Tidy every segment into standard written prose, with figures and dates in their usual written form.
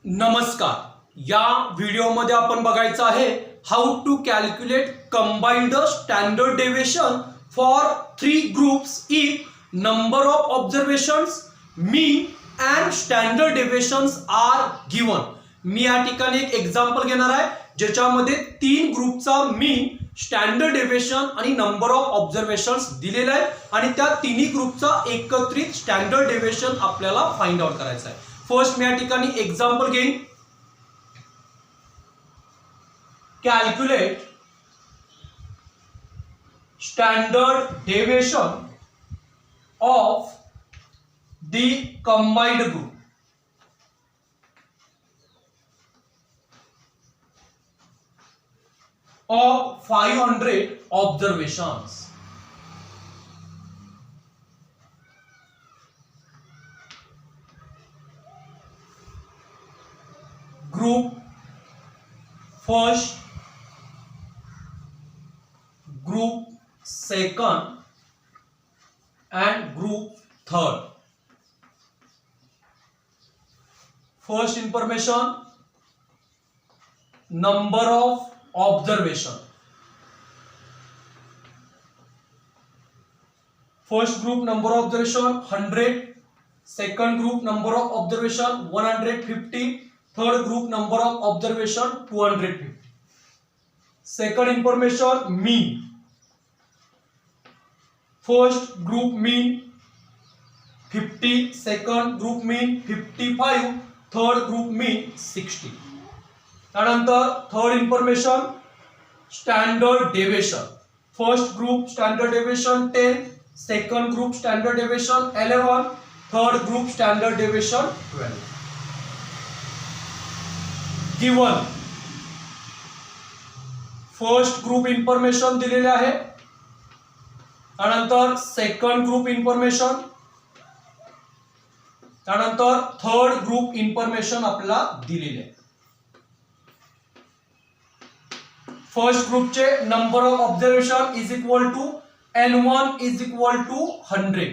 नमस्कार. या व्हिडिओमध्ये आपण बघायचं आहे how to calculate combined standard deviation for 3 groups if number of observations mean and standard deviations are given. मी या ठिकाणी एक एक्झाम्पल घेणार आहे ज्याच्यामध्ये 3 ग्रुपचा मीन, स्टँडर्ड डेविएशन आणि नंबर ऑफ ऑब्झर्वेशन्स दिलेले आहे आणि त्या तिन्ही ग्रुपचा एकत्रित स्टँडर्ड डेविएशन आपल्याला फाइंड आउट करायचा आहे. फर्स्ट मी या ठिकाणी एक्झाम्पल घेईन. Calculate standard deviation of the combined group of 500 observations. Group first, group second and group third. First information, number of observation. First group number of observation 100, second group number of observation 150, third group number of observation 250. Second information, mean. First group mean 50, second group mean 55, third group mean 60. त्यानंतर third information, standard deviation. First group standard deviation 10, second group standard deviation 11, third group standard deviation 12. Given first group information दिलेले आहे, त्यानंतर second group information, त्यानंतर third group information आपल्याला दिलेले आहे. First ग्रुपचे number of observation is equal to n1 is equal to 100.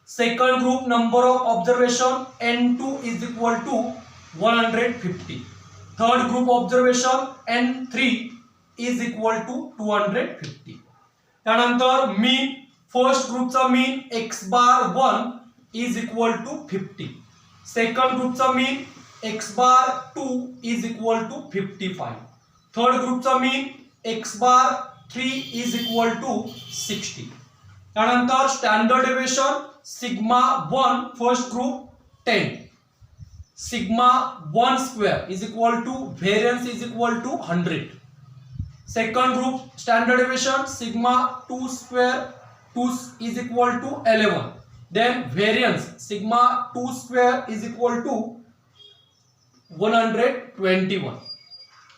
Second group number of observation n2 is equal to 150. Third group observation n3 is equal to 250. त्यानंतर mean, first ग्रुपचा mean x⁴1 is equal to 50. Second ग्रुपचा mean x⁴2 is equal to 55. Third ग्रुपचा mean x⁴3 is equal to 60. त्यानंतर standard deviation σ1 first group 10, σ1 square is equal to variance is equal to 100. Second group standard deviation σ2 square 2 is equal to 11. Then variance σ2 square is equal to 121.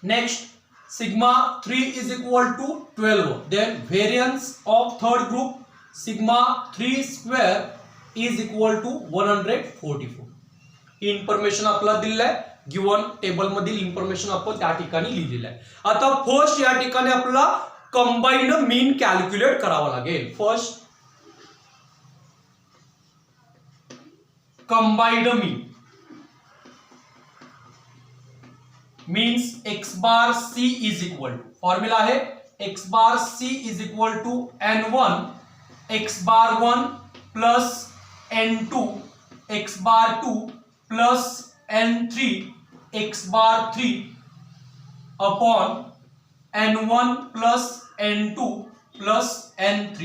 Next σ3 is equal to 12. Then variance of third group σ3 square is equal to 144. He information आपल्याला दिलेलं आहे, given table मधील information आपण त्या ठिकाणी लिहिलेलं आहे. आता फर्स्ट या ठिकाणी आपल्याला कंबाइंड मीन कॅल्क्युलेट करावा लागेल. First combined mean means x⁻c is equal to, formula आहे x⁻c is equal to n1 x⁻1 plus n2 x⁻2 plus n3 x⁻3 upon n1 plus n2 plus n3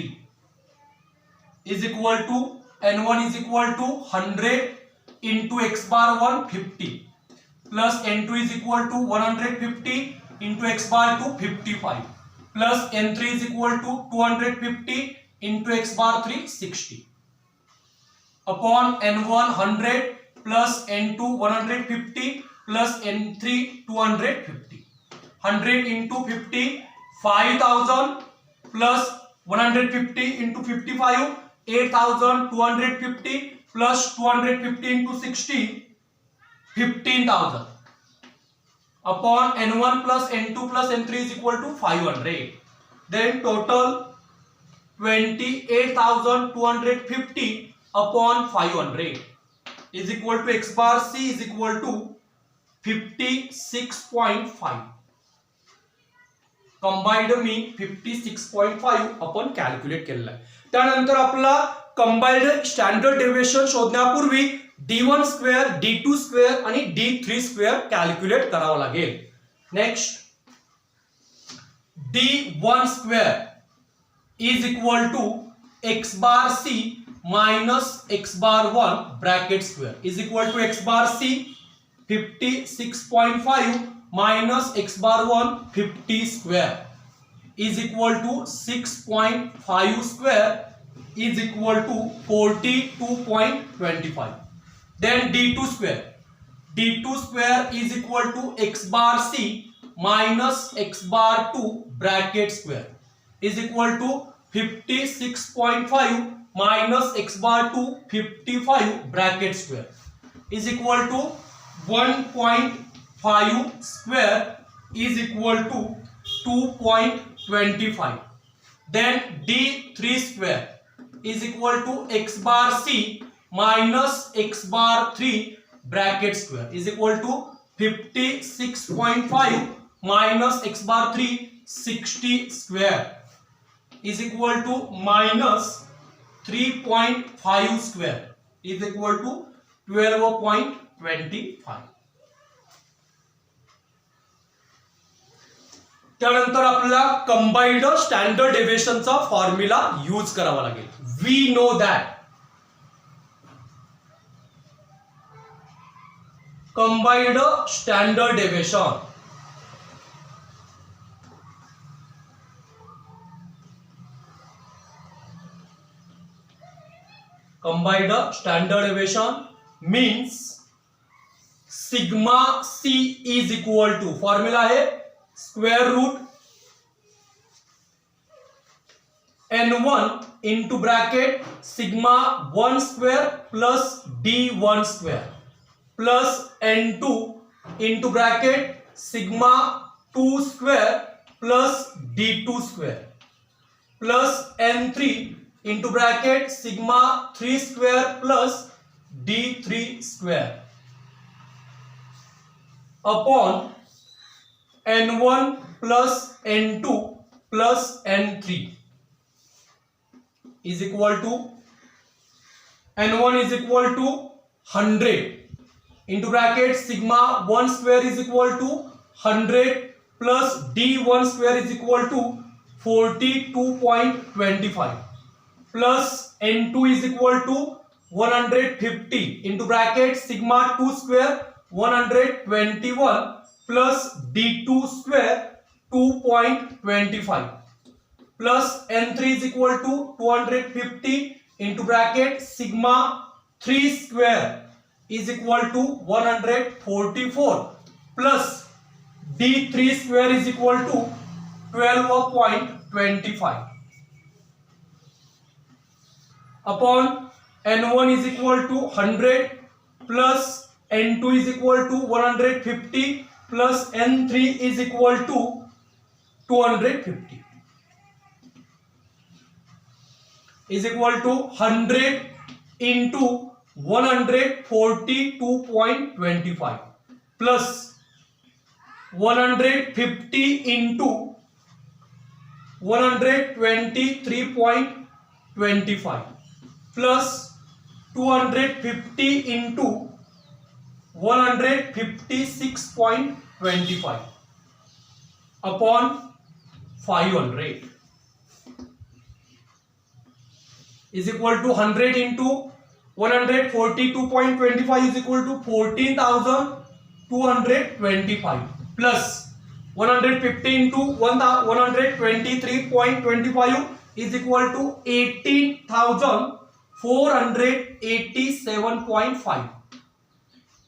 is equal to n1 is equal to 100 into x⁻1 50 plus n2 is equal to 150 into x⁻2 55 plus n3 is equal to 250 into x⁻3 60 upon n1 100 plus n2 150 plus n3 250. 100 into 50 5000 plus 150 into 55 8250 plus 250 into 60 15,000 upon n1 plus n2 plus n3 is equal to 500. Then total 28,250 upon 500 is equal to x bar c is equal to 56.5. Combined mean 56.5 आपण calculate केलेला आहे. त्यानंतर आपला combined standard deviation शोधण्यापूर्वी d1 square, d2 square आणि d3 square calculate करावा लागेल. Next, d1 square is equal to x bar c minus x bar 1 bracket square is equal to x bar c 56.5 minus x bar 1 50 square is equal to 6.5 square is equal to 42.25. Then d2 square is equal to x bar c minus x bar 2 bracket square is equal to 56.5 minus x bar 2 55 bracket square is equal to 1.5 square is equal to 2.25. Then d3 square is equal to x bar c minus x bar 3 bracket square is equal to 56.5 minus x bar 3 60 square is equal to minus 3.5 square is equal to 12.25. त्यानंतर आपल्याला combined standard डेव्हिएशनचा formula use करावा लागेल. We know that combined standard deviation combined standard deviation means sigma c is equal to formula है square root n1 into bracket sigma 1 square plus d1 square plus n2 into bracket sigma 2 square plus d2 square plus n3 into bracket sigma 3 square plus d3 square upon n1 plus n2 plus n3 is equal to n1 is equal to 100 into bracket sigma 1 square is equal to 100 plus d1 square is equal to 42.25 plus n2 is equal to 150 into bracket sigma 2 square 121 plus d2 square 2.25 plus n3 is equal to 250 into bracket sigma 3 square is equal to 144 plus d3 square is equal to 12.25 upon n1 is equal to 100 plus n2 is equal to 150 plus n3 is equal to 250 is equal to 100 into 142.25 plus 150 into 123.25 plus 250 into 156.25 upon 500 is equal to 100 into 142.25 is equal to 14,225 plus 150 into 123.25 is equal to 18,487.5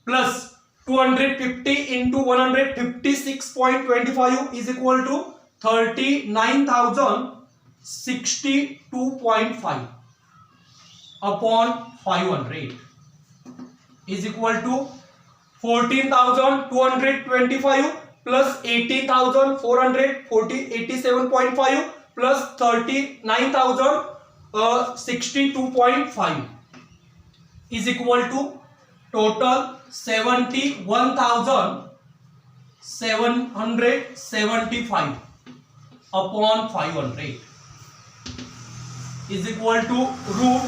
plus 250 into 156.25 is equal to 39,062.5 upon 500 is equal to 14,225 plus 18,487.5 plus 39,062.5 is equal to total 71,775 upon 500 is equal to root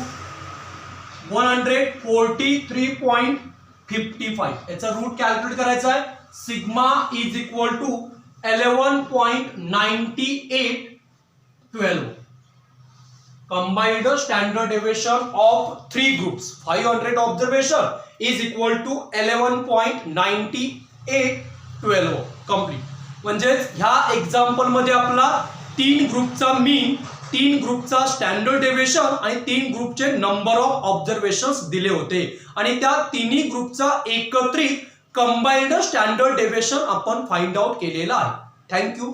143.55. याचा root calculate करायचा आहे. Sigma is equal to 11.9812. Combined standard deviation of three groups 500 observation is equal to 11.9812. Complete. म्हणजे ह्या example मध्ये आपला 3 ग्रुपचा mean, 3 ग्रुपचा standard deviation आणि 3 ग्रुपचे नंबर ऑफ ऑब्झर्वेशन्स दिले होते आणि त्या तिन्ही ग्रुपचा एकत्रित कंबाइंड स्टँडर्ड डेव्हिएशन आपण फाइंड आउट केलेला आहे. थँक्यू.